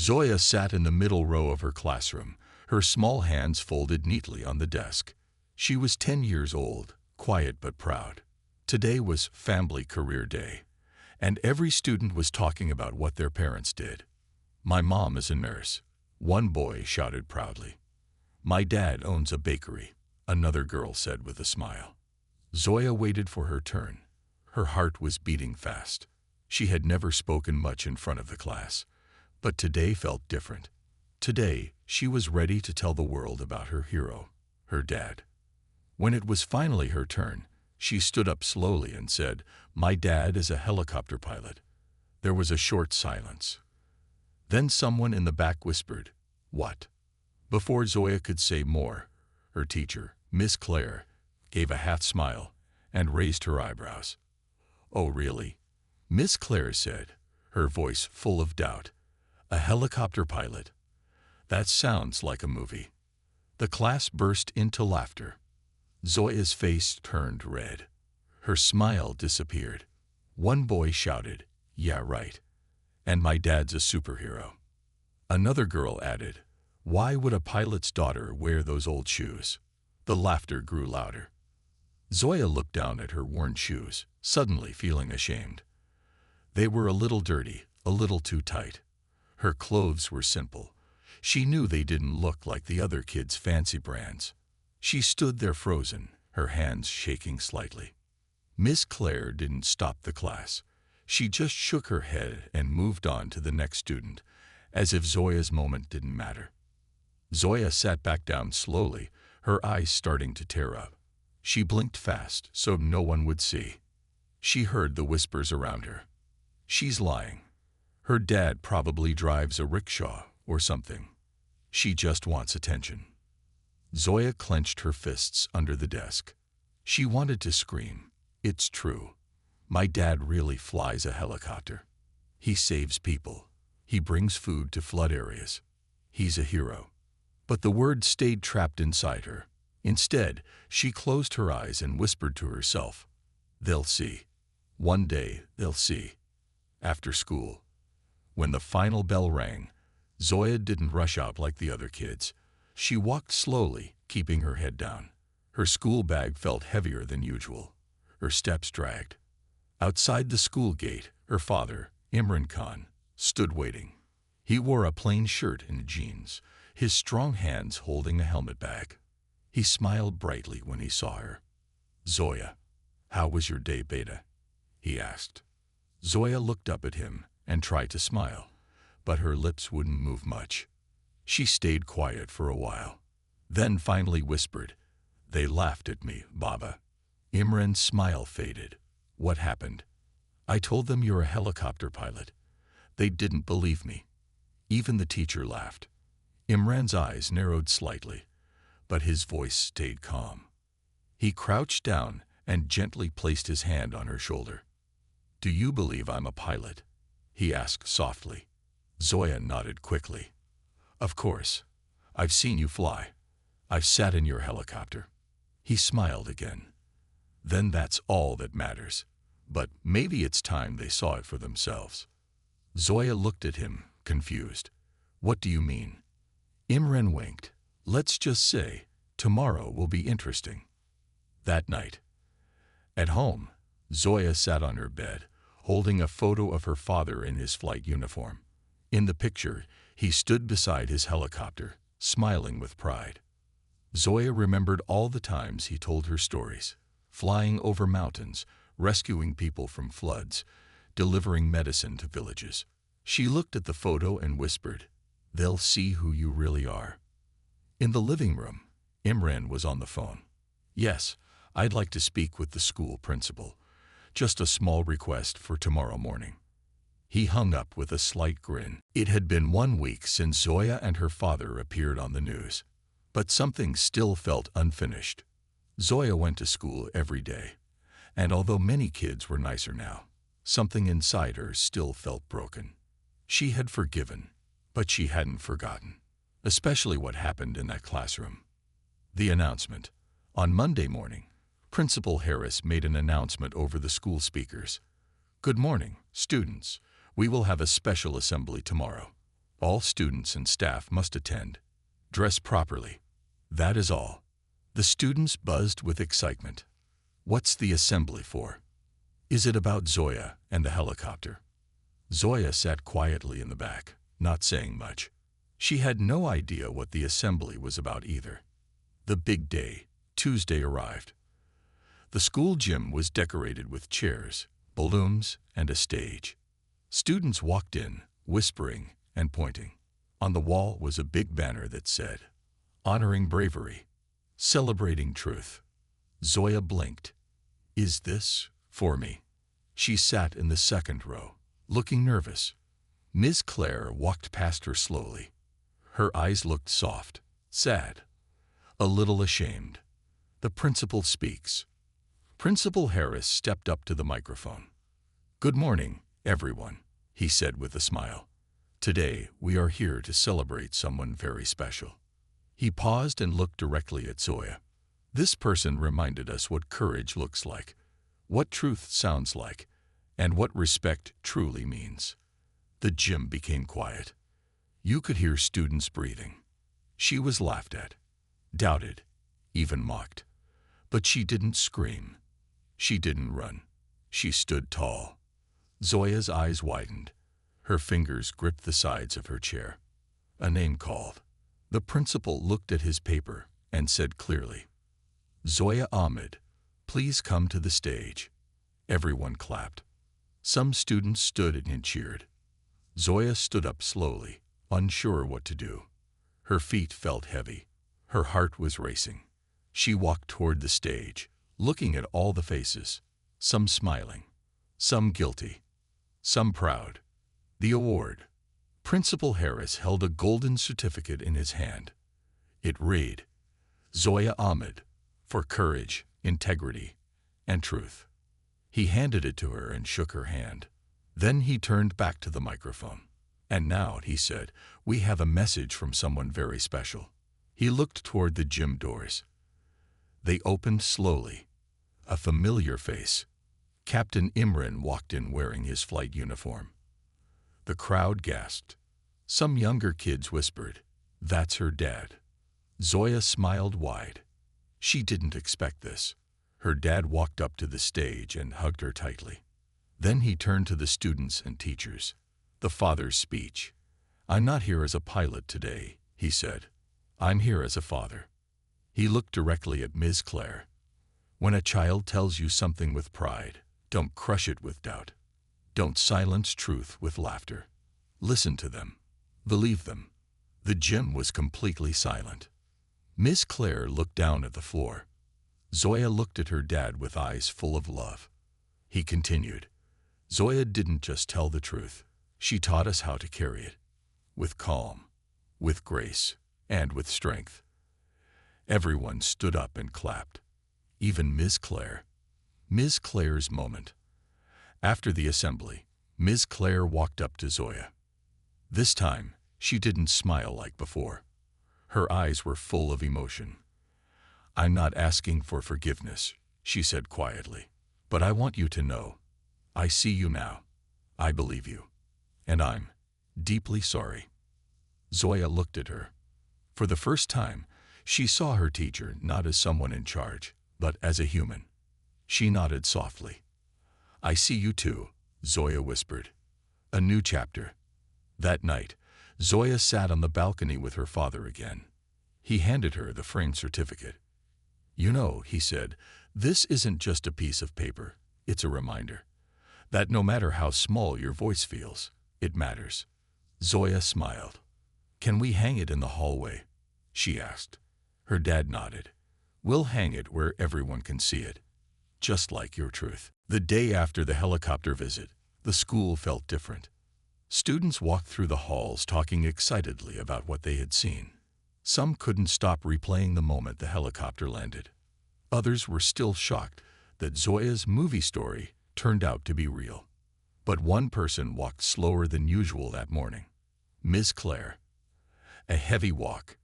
Zoya sat in the middle row of her classroom, her small hands folded neatly on the desk. She was 10 years old, quiet but proud. Today was Family Career Day, and every student was talking about what their parents did. "My mom is a nurse," one boy shouted proudly. "My dad owns a bakery," another girl said with a smile. Zoya waited for her turn. Her heart was beating fast. She had never spoken much in front of the class, but today felt different. Today, she was ready to tell the world about her hero, her dad. When it was finally her turn, she stood up slowly and said, "My dad is a helicopter pilot." There was a short silence. Then someone in the back whispered, "What?" Before Zoya could say more, her teacher, Miss Claire, gave a half smile and raised her eyebrows. "Oh, really?" Miss Claire said, her voice full of doubt. "A helicopter pilot? That sounds like a movie." The class burst into laughter. Zoya's face turned red. Her smile disappeared. One boy shouted, "Yeah, right. And my dad's a superhero." Another girl added, "Why would a pilot's daughter wear those old shoes?" The laughter grew louder. Zoya looked down at her worn shoes, suddenly feeling ashamed. They were a little dirty, a little too tight. Her clothes were simple. She knew they didn't look like the other kids' fancy brands. She stood there frozen, her hands shaking slightly. Miss Claire didn't stop the class. She just shook her head and moved on to the next student, as if Zoya's moment didn't matter. Zoya sat back down slowly, her eyes starting to tear up. She blinked fast so no one would see. She heard the whispers around her. "She's lying. Her dad probably drives a rickshaw or something. She just wants attention." Zoya clenched her fists under the desk. She wanted to scream, "It's true. My dad really flies a helicopter. He saves people. He brings food to flood areas. He's a hero." But the words stayed trapped inside her. Instead, she closed her eyes and whispered to herself, "They'll see. One day they'll see." After school, when the final bell rang, Zoya didn't rush out like the other kids. She walked slowly, keeping her head down. Her school bag felt heavier than usual. Her steps dragged. Outside the school gate, her father, Imran Khan, stood waiting. He wore a plain shirt and jeans, his strong hands holding a helmet bag. He smiled brightly when he saw her. "Zoya, how was your day, beta?" he asked. Zoya looked up at him and tried to smile, but her lips wouldn't move much. She stayed quiet for a while, then finally whispered, "They laughed at me, Baba." Imran's smile faded. "What happened?" "I told them you're a helicopter pilot. They didn't believe me." Even the teacher laughed. Imran's eyes narrowed slightly, but his voice stayed calm. He crouched down and gently placed his hand on her shoulder. "Do you believe I'm a pilot?" he asked softly. Zoya nodded quickly. "Of course. I've seen you fly. I've sat in your helicopter." He smiled again. "Then that's all that matters. But maybe it's time they saw it for themselves." Zoya looked at him, confused. "What do you mean?" Imran winked. "Let's just say, tomorrow will be interesting." That night, at home, Zoya sat on her bed, holding a photo of her father in his flight uniform. In the picture, he stood beside his helicopter, smiling with pride. Zoya remembered all the times he told her stories, flying over mountains, rescuing people from floods, delivering medicine to villages. She looked at the photo and whispered, "They'll see who you really are." In the living room, Imran was on the phone. "Yes, I'd like to speak with the school principal. Just a small request for tomorrow morning." He hung up with a slight grin. It had been 1 week since Zoya and her father appeared on the news, but something still felt unfinished. Zoya went to school every day, and although many kids were nicer now, something inside her still felt broken. She had forgiven, but she hadn't forgotten, especially what happened in that classroom. The announcement. On Monday morning, Principal Harris made an announcement over the school speakers. "Good morning, students. We will have a special assembly tomorrow. All students and staff must attend. Dress properly. That is all. The students buzzed with excitement. What's the assembly for? Is it about Zoya and the helicopter? Zoya sat quietly in the back, not saying much. She had no idea what the assembly was about either. The big day, Tuesday, arrived. The school gym was decorated with chairs, balloons, and a stage. Students walked in, whispering and pointing. On the wall was a big banner that said, "Honoring bravery, celebrating truth." Zoya blinked. Is this for me? She sat in the second row, looking nervous. Ms. Claire walked past her slowly. Her eyes looked soft, sad, a little ashamed. The principal speaks. Principal Harris stepped up to the microphone. "Good morning, everyone," he said with a smile. "Today, we are here to celebrate someone very special." He paused and looked directly at Zoya. This person reminded us what courage looks like, what truth sounds like, and what respect truly means. The gym became quiet. You could hear students breathing. She was laughed at, doubted, even mocked. But she didn't scream. She didn't run. She stood tall. Zoya's eyes widened. Her fingers gripped the sides of her chair. A name called. The principal looked at his paper and said clearly, "Zoya Ahmed, please come to the stage." Everyone clapped. Some students stood and cheered. Zoya stood up slowly, unsure what to do. Her feet felt heavy. Her heart was racing. She walked toward the stage, looking at all the faces, some smiling, some guilty, some proud. The award. Principal Harris held a golden certificate in his hand. It read, "Zoya Ahmed, for courage, integrity, and truth." He handed it to her and shook her hand. Then he turned back to the microphone. "And now," he said, "we have a message from someone very special." He looked toward the gym doors. They opened slowly. A familiar face. Captain Imran walked in wearing his flight uniform. The crowd gasped. Some younger kids whispered, "That's her dad." Zoya smiled wide. She didn't expect this. Her dad walked up to the stage and hugged her tightly. Then he turned to the students and teachers. The father's speech. "I'm not here as a pilot today," he said. "I'm here as a father." He looked directly at Ms. Claire. "When a child tells you something with pride, don't crush it with doubt. Don't silence truth with laughter. Listen to them. Believe them." The gym was completely silent. Ms. Claire looked down at the floor. Zoya looked at her dad with eyes full of love. He continued, "Zoya didn't just tell the truth. She taught us how to carry it. With calm, with grace, and with strength." Everyone stood up and clapped. Even Ms. Claire. Ms. Claire's moment. After the assembly, Ms. Claire walked up to Zoya. This time, she didn't smile like before. Her eyes were full of emotion. "I'm not asking for forgiveness," she said quietly, "but I want you to know. I see you now. I believe you. And I'm deeply sorry." Zoya looked at her. For the first time, she saw her teacher not as someone in charge, but as a human. She nodded softly. "I see you too," Zoya whispered. A new chapter. That night, Zoya sat on the balcony with her father again. He handed her the framed certificate. "You know," he said, "this isn't just a piece of paper. It's a reminder that no matter how small your voice feels, it matters." Zoya smiled. "Can we hang it in the hallway?" she asked. Her dad nodded. "We'll hang it where everyone can see it, just like your truth." The day after the helicopter visit, the school felt different. Students walked through the halls talking excitedly about what they had seen. Some couldn't stop replaying the moment the helicopter landed. Others were still shocked that Zoya's movie story turned out to be real. But one person walked slower than usual that morning. Ms. Claire. A heavy walk.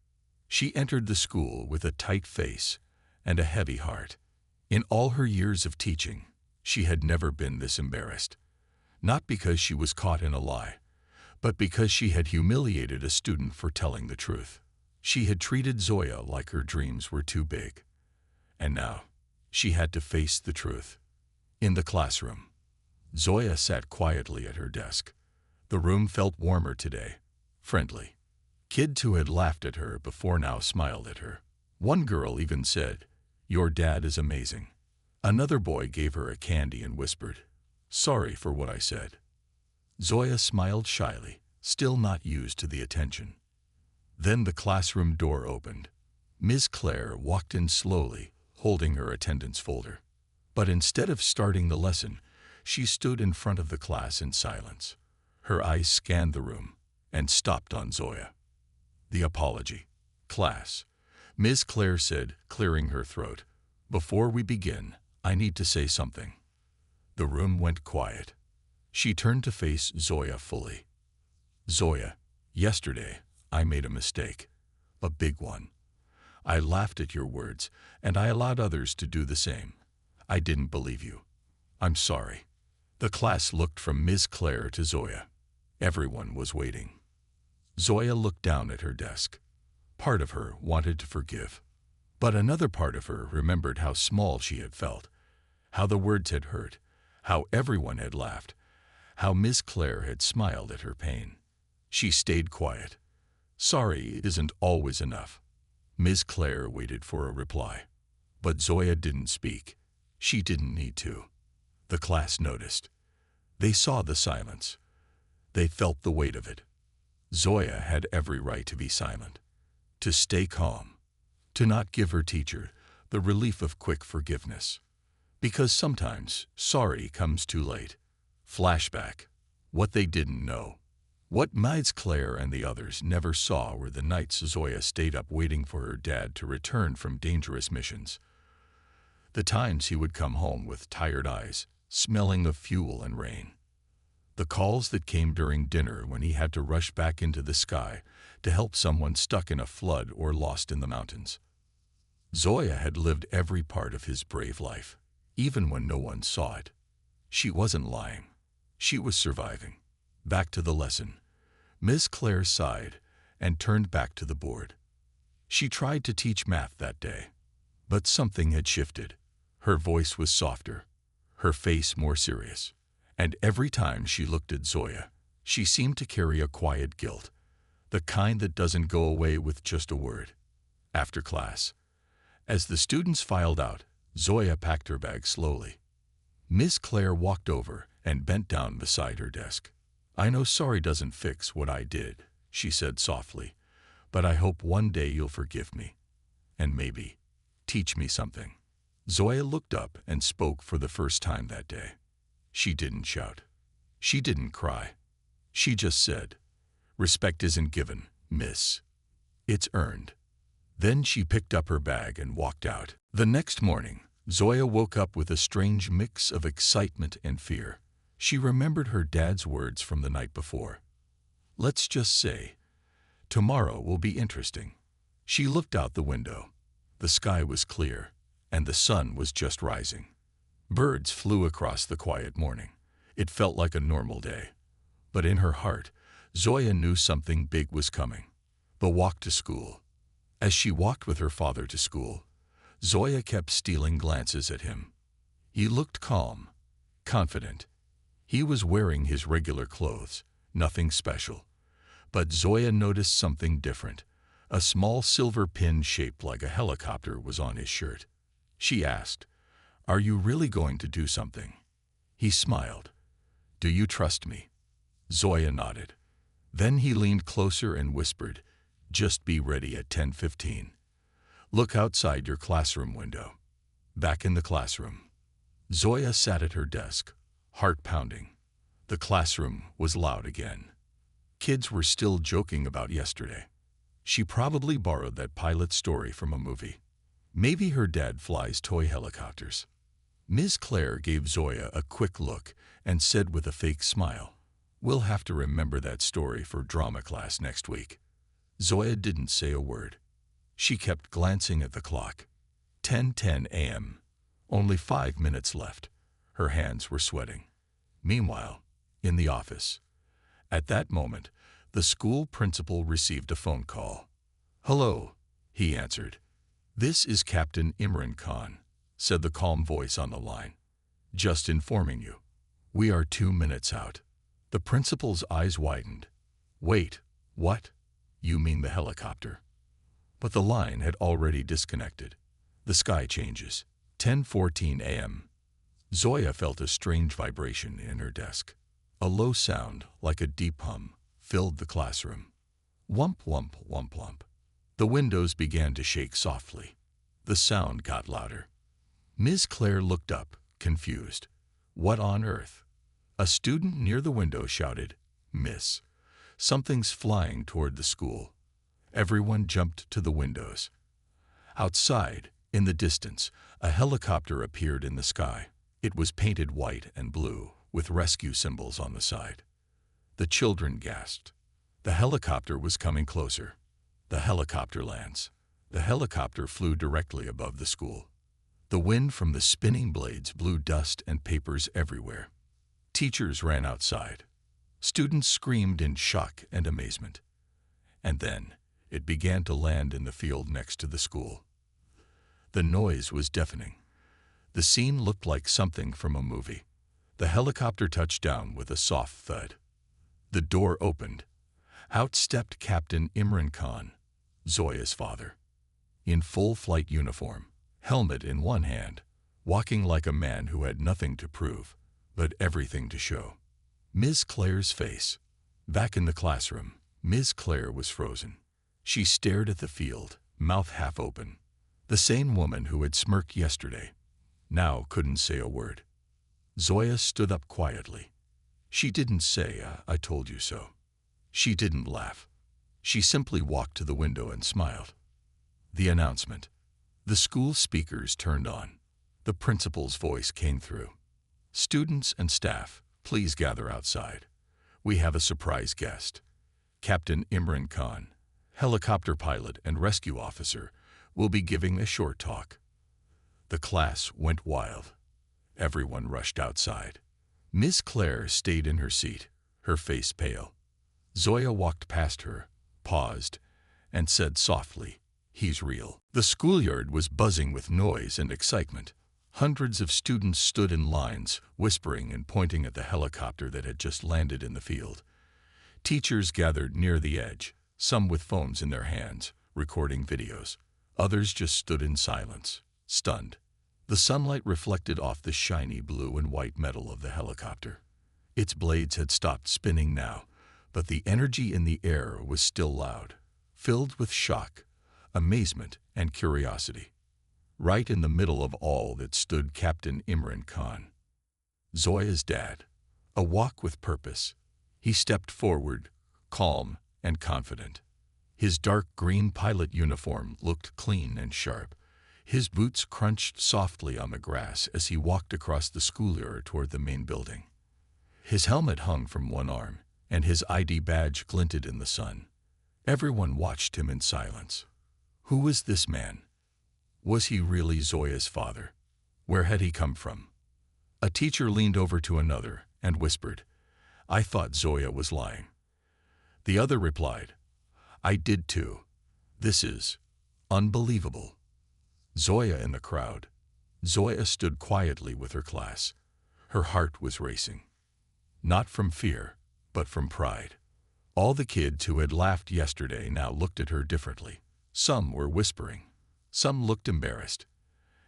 She entered the school with a tight face and a heavy heart. In all her years of teaching, she had never been this embarrassed. Not because she was caught in a lie, but because she had humiliated a student for telling the truth. She had treated Zoya like her dreams were too big. And now, she had to face the truth. In the classroom, Zoya sat quietly at her desk. The room felt warmer today, friendly. Kids who had laughed at her before now smiled at her. One girl even said, "Your dad is amazing." Another boy gave her a candy and whispered, "Sorry for what I said." Zoya smiled shyly, still not used to the attention. Then the classroom door opened. Ms. Claire walked in slowly, holding her attendance folder. But instead of starting the lesson, she stood in front of the class in silence. Her eyes scanned the room and stopped on Zoya. "The apology. Class," Ms. Claire said, clearing her throat. "Before we begin, I need to say something." The room went quiet. She turned to face Zoya fully. "Zoya, yesterday I made a mistake. A big one. I laughed at your words, and I allowed others to do the same. I didn't believe you. I'm sorry." The class looked from Ms. Claire to Zoya. Everyone was waiting. Zoya looked down at her desk. Part of her wanted to forgive. But another part of her remembered how small she had felt, how the words had hurt, how everyone had laughed, how Ms. Claire had smiled at her pain. She stayed quiet. Sorry isn't always enough. Ms. Claire waited for a reply. But Zoya didn't speak. She didn't need to. The class noticed. They saw the silence. They felt the weight of it. Zoya had every right to be silent, to stay calm, to not give her teacher the relief of quick forgiveness. Because sometimes sorry comes too late. Flashback. What they didn't know. What Ms. Claire and the others never saw were the nights Zoya stayed up waiting for her dad to return from dangerous missions. The times he would come home with tired eyes, smelling of fuel and rain. The calls that came during dinner when he had to rush back into the sky to help someone stuck in a flood or lost in the mountains. Zoya had lived every part of his brave life, even when no one saw it. She wasn't lying. She was surviving. Back to the lesson. Ms. Claire sighed and turned back to the board. She tried to teach math that day, but something had shifted. Her voice was softer, her face more serious, and every time she looked at Zoya, she seemed to carry a quiet guilt, the kind that doesn't go away with just a word. After class, as the students filed out, Zoya packed her bag slowly. Ms. Claire walked over and bent down beside her desk. "I know sorry doesn't fix what I did," she said softly, "but I hope one day you'll forgive me, and maybe teach me something." Zoya looked up and spoke for the first time that day. She didn't shout. She didn't cry. She just said, "Respect isn't given, miss. It's earned." Then she picked up her bag and walked out. The next morning, Zoya woke up with a strange mix of excitement and fear. She remembered her dad's words from the night before. "Let's just say, tomorrow will be interesting." She looked out the window. The sky was clear, and the sun was just rising. Birds flew across the quiet morning. It felt like a normal day. But in her heart, Zoya knew something big was coming. The walk to school. As she walked with her father to school, Zoya kept stealing glances at him. He looked calm, confident. He was wearing his regular clothes, nothing special. But Zoya noticed something different. A small silver pin shaped like a helicopter was on his shirt. She asked, "Are you really going to do something?" He smiled. "Do you trust me?" Zoya nodded. Then he leaned closer and whispered, "Just be ready at 10:15. Look outside your classroom window." Back in the classroom, Zoya sat at her desk, heart pounding. The classroom was loud again. Kids were still joking about yesterday. She probably borrowed that pilot story from a movie. Maybe her dad flies toy helicopters. Ms. Claire gave Zoya a quick look and said with a fake smile, "We'll have to remember that story for drama class next week." Zoya didn't say a word. She kept glancing at the clock. 10:10 a.m. Only 5 minutes left. Her hands were sweating. Meanwhile, in the office, At that moment, the school principal received a phone call. "Hello," he answered. "This is Captain Imran Khan," said the calm voice on the line. "Just informing you, we are 2 minutes out." The principal's eyes widened. "Wait, what? You mean the helicopter?" But the line had already disconnected. The sky changes. 10:14 a.m. Zoya felt a strange vibration in her desk. A low sound, like a deep hum, filled the classroom. Whump, whump, whump, whump. The windows began to shake softly. The sound got louder. Ms. Claire looked up, confused. "What on earth?" A student near the window shouted, "Miss, something's flying toward the school." Everyone jumped to the windows. Outside, in the distance, a helicopter appeared in the sky. It was painted white and blue, with rescue symbols on the side. The children gasped. The helicopter was coming closer. The helicopter lands. The helicopter flew directly above the school. The wind from the spinning blades blew dust and papers everywhere. Teachers ran outside. Students screamed in shock and amazement. And then, it began to land in the field next to the school. The noise was deafening. The scene looked like something from a movie. The helicopter touched down with a soft thud. The door opened. Out stepped Captain Imran Khan, Zoya's father. In full flight uniform, helmet in one hand, walking like a man who had nothing to prove, but everything to show. Ms. Claire's face. Back in the classroom, Ms. Claire was frozen. She stared at the field, mouth half open. The same woman who had smirked yesterday now couldn't say a word. Zoya stood up quietly. She didn't say, "I told you so." She didn't laugh. She simply walked to the window and smiled. The announcement. The school speakers turned on. The principal's voice came through. "Students and staff, please gather outside. We have a surprise guest. Captain Imran Khan, helicopter pilot and rescue officer, will be giving a short talk." The class went wild. Everyone rushed outside. Miss Claire stayed in her seat, her face pale. Zoya walked past her, paused, and said softly, "He's real." The schoolyard was buzzing with noise and excitement. Hundreds of students stood in lines, whispering and pointing at the helicopter that had just landed in the field. Teachers gathered near the edge, some with phones in their hands, recording videos. Others just stood in silence, stunned. The sunlight reflected off the shiny blue and white metal of the helicopter. Its blades had stopped spinning now, but the energy in the air was still loud, filled with shock, amazement, and curiosity. Right in the middle of all that stood Captain Imran Khan, Zoya's dad, a walk with purpose. He stepped forward, calm and confident. His dark green pilot uniform looked clean and sharp. His boots crunched softly on the grass as he walked across the schoolyard toward the main building. His helmet hung from one arm, and his ID badge glinted in the sun. Everyone watched him in silence. Who was this man? Was he really Zoya's father? Where had he come from? A teacher leaned over to another and whispered, "I thought Zoya was lying." The other replied, "I did too. This is unbelievable." Zoya in the crowd. Zoya stood quietly with her class. Her heart was racing. Not from fear, but from pride. All the kids who had laughed yesterday now looked at her differently. Some were whispering. Some looked embarrassed.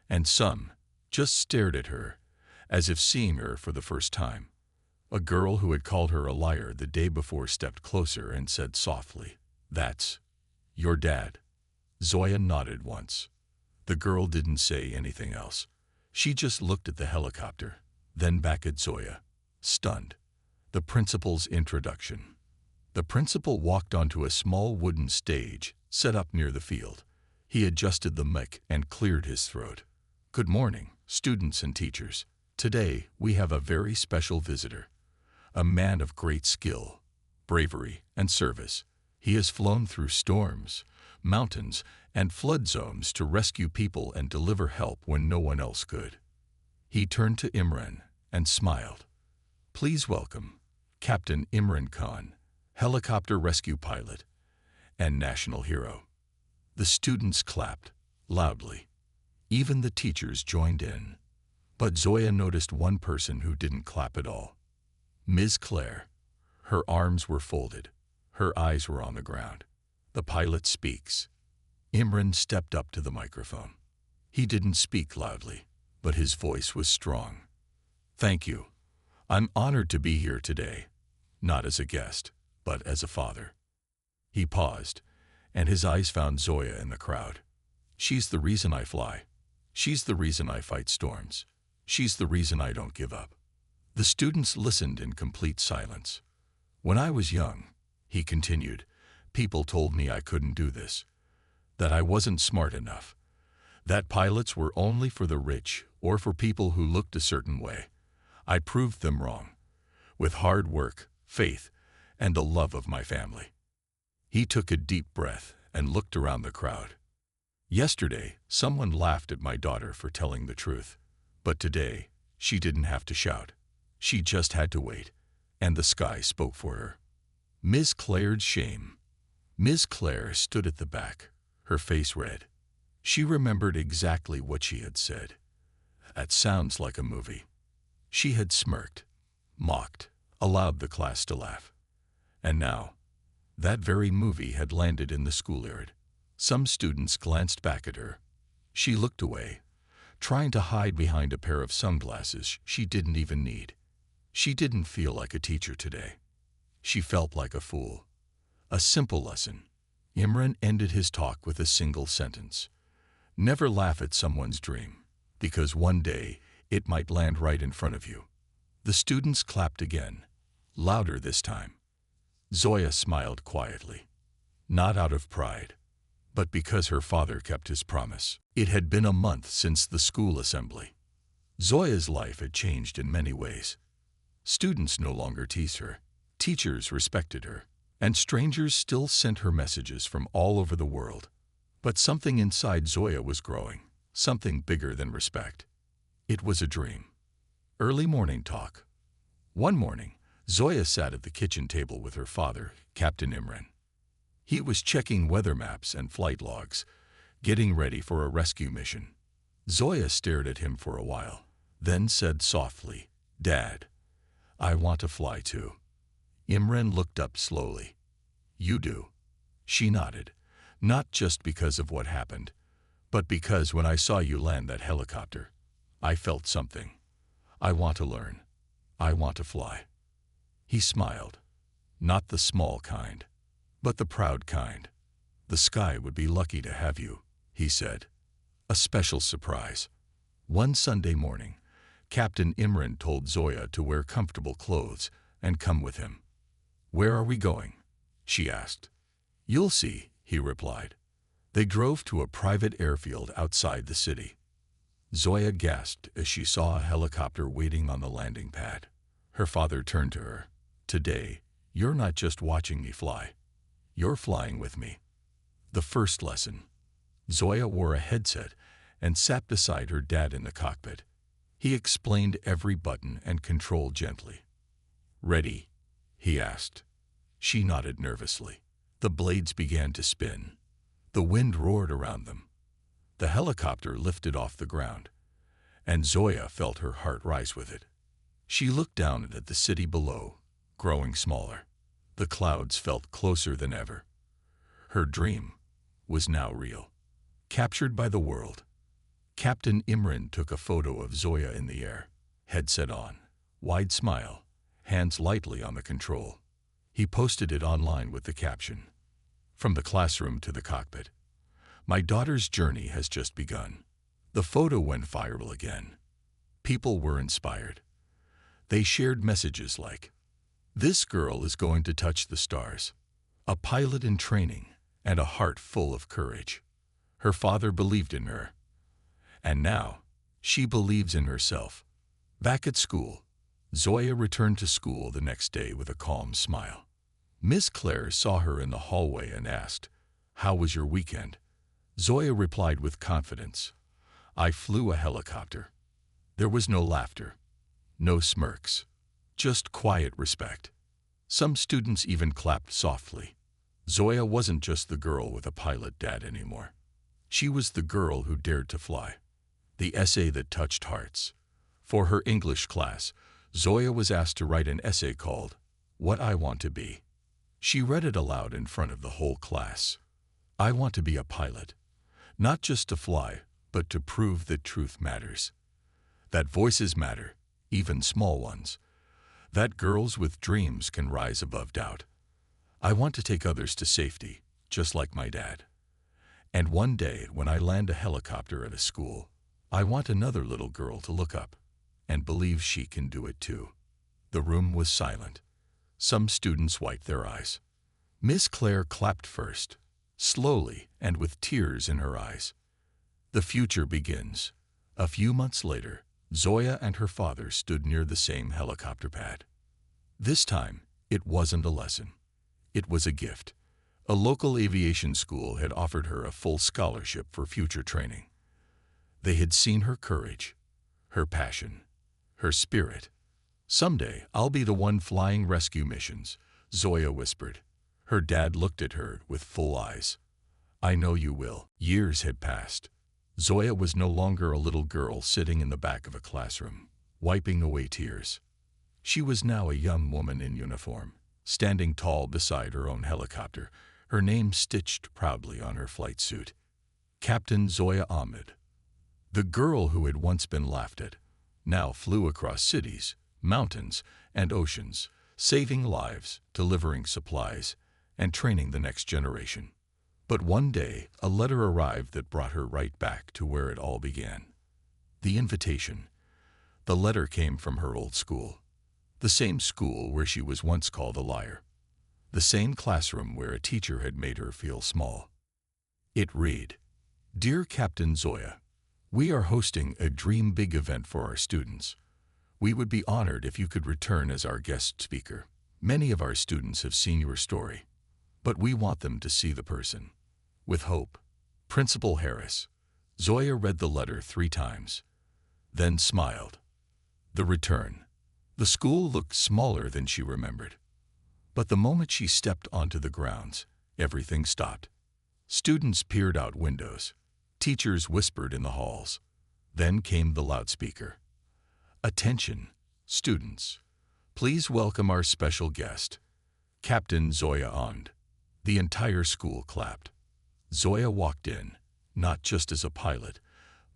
And some just stared at her, as if seeing her for the first time. A girl who had called her a liar the day before stepped closer and said softly, "That's your dad." Zoya nodded once. The girl didn't say anything else. She just looked at the helicopter, then back at Zoya, stunned. The principal's introduction. The principal walked onto a small wooden stage set up near the field. He adjusted the mic and cleared his throat. "Good morning, students and teachers. Today we have a very special visitor. A man of great skill, bravery, and service. He has flown through storms, mountains, and flood zones to rescue people and deliver help when no one else could." He turned to Imran and smiled. "Please welcome Captain Imran Khan, helicopter rescue pilot and national hero. The students clapped loudly. Even the teachers joined in. But Zoya noticed one person who didn't clap at all. Ms. Claire. Her arms were folded. Her eyes were on the ground. The pilot speaks. Imran stepped up to the microphone. He didn't speak loudly, but his voice was strong. Thank you. I'm honored to be here today, not as a guest, but as a father. He paused, and his eyes found Zoya in the crowd. She's the reason I fly. She's the reason I fight storms. She's the reason I don't give up. The students listened in complete silence. When I was young, he continued, people told me I couldn't do this, that I wasn't smart enough, that pilots were only for the rich or for people who looked a certain way. I proved them wrong, with hard work, faith, and the love of my family. He took a deep breath and looked around the crowd. Yesterday, someone laughed at my daughter for telling the truth, but today, she didn't have to shout. She just had to wait, and the sky spoke for her. Ms. Claire's shame. Ms. Claire stood at the back, her face red. She remembered exactly what she had said. That sounds like a movie. She had smirked, mocked, allowed the class to laugh. And now, that very movie had landed in the schoolyard. Some students glanced back at her. She looked away, trying to hide behind a pair of sunglasses she didn't even need. She didn't feel like a teacher today. She felt like a fool. A simple lesson. Imran ended his talk with a single sentence. Never laugh at someone's dream, because one day it might land right in front of you. The students clapped again, louder this time. Zoya smiled quietly, not out of pride, but because her father kept his promise. It had been a month since the school assembly. Zoya's life had changed in many ways. Students no longer teased her, teachers respected her, and strangers still sent her messages from all over the world. But something inside Zoya was growing, something bigger than respect. It was a dream. Early morning talk. One morning, Zoya sat at the kitchen table with her father, Captain Imran. He was checking weather maps and flight logs, getting ready for a rescue mission. Zoya stared at him for a while, then said softly, "Dad, I want to fly too." Imran looked up slowly. "You do?" She nodded, not just because of what happened, but because when I saw you land that helicopter, I felt something. I want to learn. I want to fly. He smiled. Not the small kind, but the proud kind. The sky would be lucky to have you, he said. A special surprise. One Sunday morning, Captain Imran told Zoya to wear comfortable clothes and come with him. "Where are we going?" she asked. "You'll see," he replied. They drove to a private airfield outside the city. Zoya gasped as she saw a helicopter waiting on the landing pad. Her father turned to her. "Today, you're not just watching me fly. You're flying with me." The first lesson. Zoya wore a headset and sat beside her dad in the cockpit. He explained every button and control gently. "Ready?" he asked. She nodded nervously. The blades began to spin. The wind roared around them. The helicopter lifted off the ground, and Zoya felt her heart rise with it. She looked down at the city below, growing smaller. The clouds felt closer than ever. Her dream was now real, captured by the world. Captain Imran took a photo of Zoya in the air, headset on, wide smile, hands lightly on the control. He posted it online with the caption, "From the classroom to the cockpit. My daughter's journey has just begun." The photo went viral again. People were inspired. They shared messages like, "This girl is going to touch the stars. A pilot in training and a heart full of courage. Her father believed in her. And now, she believes in herself." Back at school, Zoya returned to school the next day with a calm smile. Miss Claire saw her in the hallway and asked, "How was your weekend?" Zoya replied with confidence, "I flew a helicopter." There was no laughter, no smirks, just quiet respect. Some students even clapped softly. Zoya wasn't just the girl with a pilot dad anymore. She was the girl who dared to fly. The essay that touched hearts. For her English class, Zoya was asked to write an essay called, "What I Want to Be." She read it aloud in front of the whole class. I want to be a pilot, not just to fly, but to prove that truth matters. That voices matter, even small ones. That girls with dreams can rise above doubt. I want to take others to safety, just like my dad. And one day, when I land a helicopter at a school, I want another little girl to look up and believe she can do it too. The room was silent. Some students wiped their eyes. Miss Claire clapped first, slowly and with tears in her eyes. The future begins. A few months later, Zoya and her father stood near the same helicopter pad. This time, it wasn't a lesson. It was a gift. A local aviation school had offered her a full scholarship for future training. They had seen her courage, her passion, her spirit. "Someday, I'll be the one flying rescue missions," Zoya whispered. Her dad looked at her with full eyes. "I know you will." Years had passed. Zoya was no longer a little girl sitting in the back of a classroom, wiping away tears. She was now a young woman in uniform, standing tall beside her own helicopter, her name stitched proudly on her flight suit. Captain Zoya Ahmed. The girl who had once been laughed at, now flew across cities, mountains, and oceans, saving lives, delivering supplies, and training the next generation. But one day, a letter arrived that brought her right back to where it all began. The invitation. The letter came from her old school. The same school where she was once called a liar. The same classroom where a teacher had made her feel small. It read, "Dear Captain Zoya, we are hosting a Dream Big event for our students. We would be honored if you could return as our guest speaker. Many of our students have seen your story, but we want them to see the person. With hope, Principal Harris." Zoya read the letter 3 times, then smiled. The return. The school looked smaller than she remembered. But the moment she stepped onto the grounds, everything stopped. Students peered out windows. Teachers whispered in the halls. Then came the loudspeaker. "Attention, students. Please welcome our special guest, Captain Zoya Ahmed." The entire school clapped. Zoya walked in, not just as a pilot,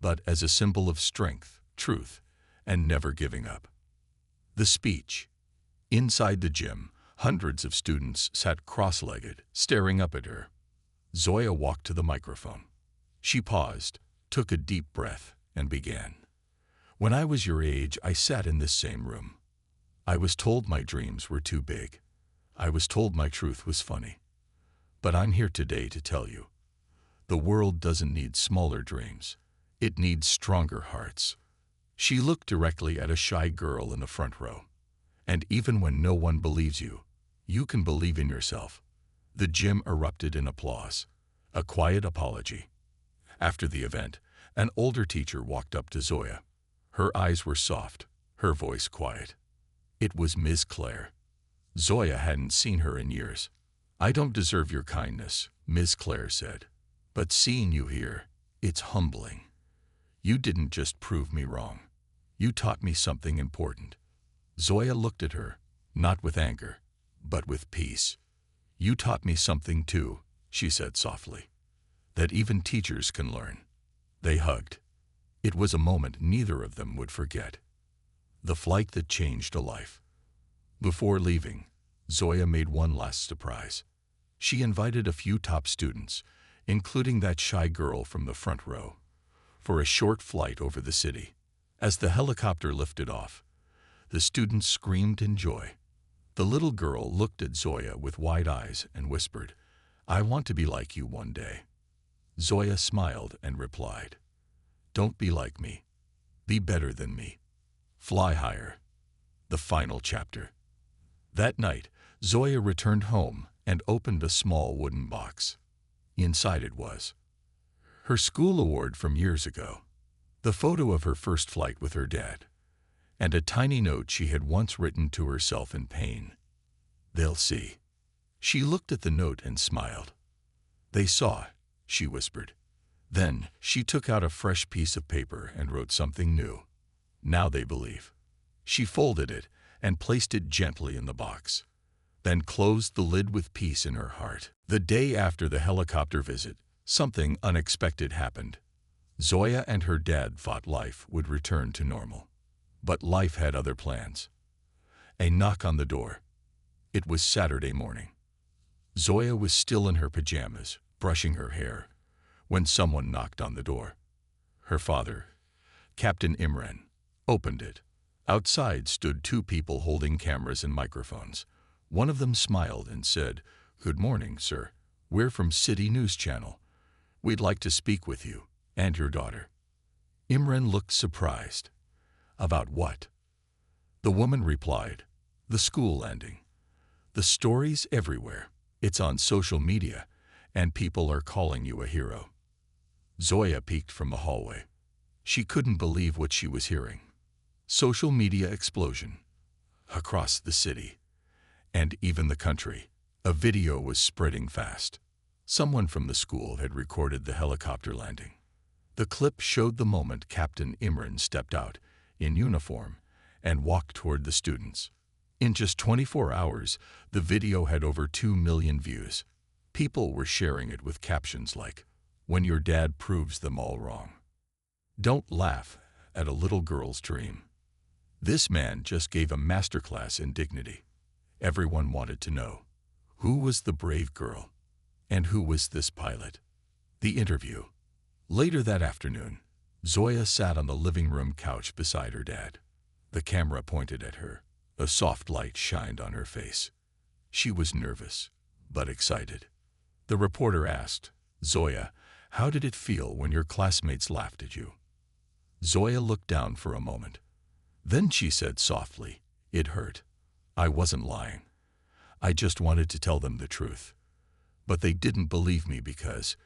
but as a symbol of strength, truth, and never giving up. The speech. Inside the gym, hundreds of students sat cross-legged, staring up at her. Zoya walked to the microphone. She paused, took a deep breath, and began. "When I was your age, I sat in this same room. I was told my dreams were too big. I was told my truth was funny. But I'm here today to tell you, the world doesn't need smaller dreams. It needs stronger hearts." She looked directly at a shy girl in the front row. "And even when no one believes you, you can believe in yourself." The gym erupted in applause, a quiet apology. After the event, an older teacher walked up to Zoya. Her eyes were soft, her voice quiet. It was Ms. Claire. Zoya hadn't seen her in years. "I don't deserve your kindness," Ms. Claire said. "But seeing you here, it's humbling. You didn't just prove me wrong. You taught me something important." Zoya looked at her, not with anger, but with peace. "You taught me something too," she said softly. "That even teachers can learn." They hugged. It was a moment neither of them would forget. The flight that changed a life. Before leaving, Zoya made one last surprise. She invited a few top students, including that shy girl from the front row, for a short flight over the city. As the helicopter lifted off, the students screamed in joy. The little girl looked at Zoya with wide eyes and whispered, "I want to be like you one day." Zoya smiled and replied, "Don't be like me. Be better than me. Fly higher." The final chapter. That night, Zoya returned home and opened a small wooden box. Inside it was her school award from years ago, the photo of her first flight with her dad, and a tiny note she had once written to herself in pain. They'll see. She looked at the note and smiled. They saw, she whispered. Then she took out a fresh piece of paper and wrote something new. Now they believe. She folded it and placed it gently in the box, then closed the lid with peace in her heart. The day after the helicopter visit, something unexpected happened. Zoya and her dad thought life would return to normal. But life had other plans. A knock on the door. It was Saturday morning. Zoya was still in her pajamas, brushing her hair, when someone knocked on the door. Her father, Captain Imran, opened it. Outside stood two people holding cameras and microphones. One of them smiled and said, "Good morning, sir. We're from City News Channel. We'd like to speak with you and your daughter." Imran looked surprised. "About what?" The woman replied, "The school ending. The story's everywhere. It's on social media, and people are calling you a hero." Zoya peeked from the hallway. She couldn't believe what she was hearing. Social media explosion. Across the city, and even the country, a video was spreading fast. Someone from the school had recorded the helicopter landing. The clip showed the moment Captain Imran stepped out, in uniform, and walked toward the students. In just 24 hours, the video had over 2 million views. People were sharing it with captions like, "When your dad proves them all wrong." Don't laugh at a little girl's dream. This man just gave a masterclass in dignity. Everyone wanted to know, who was the brave girl? And who was this pilot? The interview. Later that afternoon, Zoya sat on the living room couch beside her dad. The camera pointed at her. A soft light shined on her face. She was nervous, but excited. The reporter asked, "Zoya, how did it feel when your classmates laughed at you?" Zoya looked down for a moment. Then she said softly, "It hurt. I wasn't lying. I just wanted to tell them the truth. But they didn't believe me because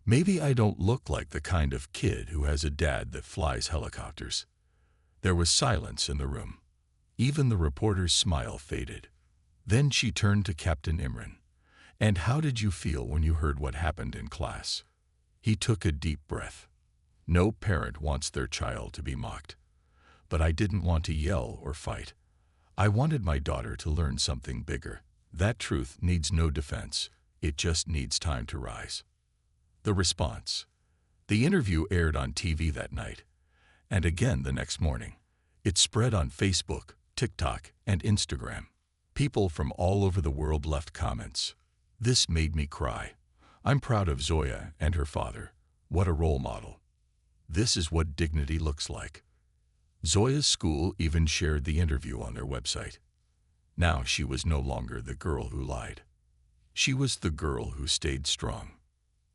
maybe I don't look like the kind of kid who has a dad that flies helicopters." There was silence in the room. Even the reporter's smile faded. Then she turned to Captain Imran. "And how did you feel when you heard what happened in class?" He took a deep breath. "No parent wants their child to be mocked. But I didn't want to yell or fight. I wanted my daughter to learn something bigger. That truth needs no defense. It just needs time to rise." The response. The interview aired on TV that night, and again the next morning. It spread on Facebook, TikTok, and Instagram. People from all over the world left comments. "This made me cry. I'm proud of Zoya and her father. What a role model. This is what dignity looks like." Zoya's school even shared the interview on their website. Now she was no longer the girl who lied. She was the girl who stayed strong.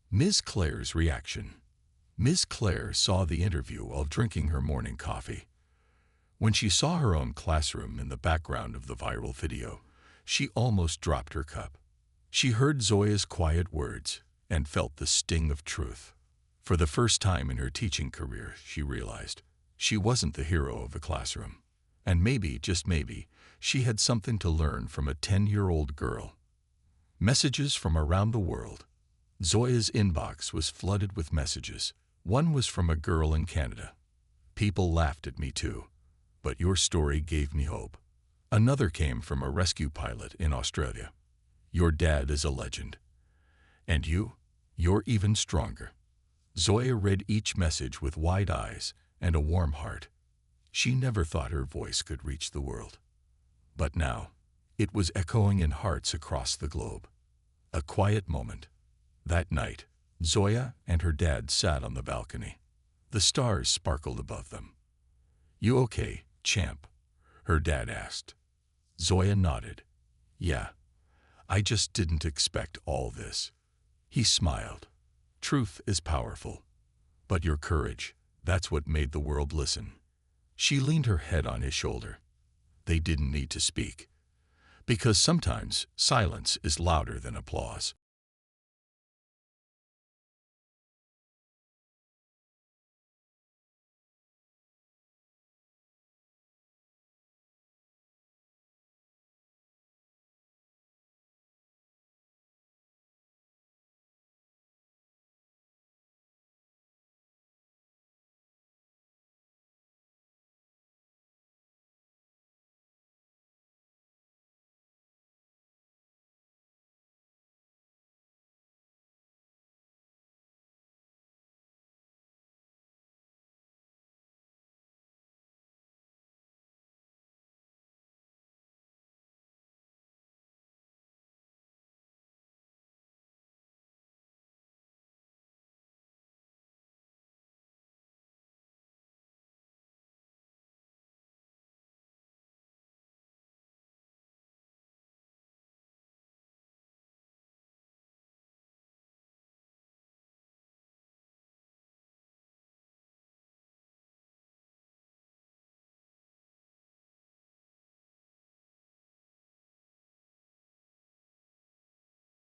Ms. Claire's reaction. Ms. Claire saw the interview while drinking her morning coffee. When she saw her own classroom in the background of the viral video, she almost dropped her cup. She heard Zoya's quiet words and felt the sting of truth. For the first time in her teaching career, she realized she wasn't the hero of the classroom. And maybe, just maybe, she had something to learn from a 10-year-old girl. Messages from around the world. Zoya's inbox was flooded with messages. One was from a girl in Canada. "People laughed at me too, but your story gave me hope." Another came from a rescue pilot in Australia. "Your dad is a legend. And you're even stronger." Zoya read each message with wide eyes and a warm heart. She never thought her voice could reach the world. But now, it was echoing in hearts across the globe. A quiet moment. That night, Zoya and her dad sat on the balcony. The stars sparkled above them. "You okay, champ?" her dad asked. Zoya nodded. "Yeah, I just didn't expect all this." He smiled. "Truth is powerful. But your courage, that's what made the world listen." She leaned her head on his shoulder. They didn't need to speak, because sometimes silence is louder than applause.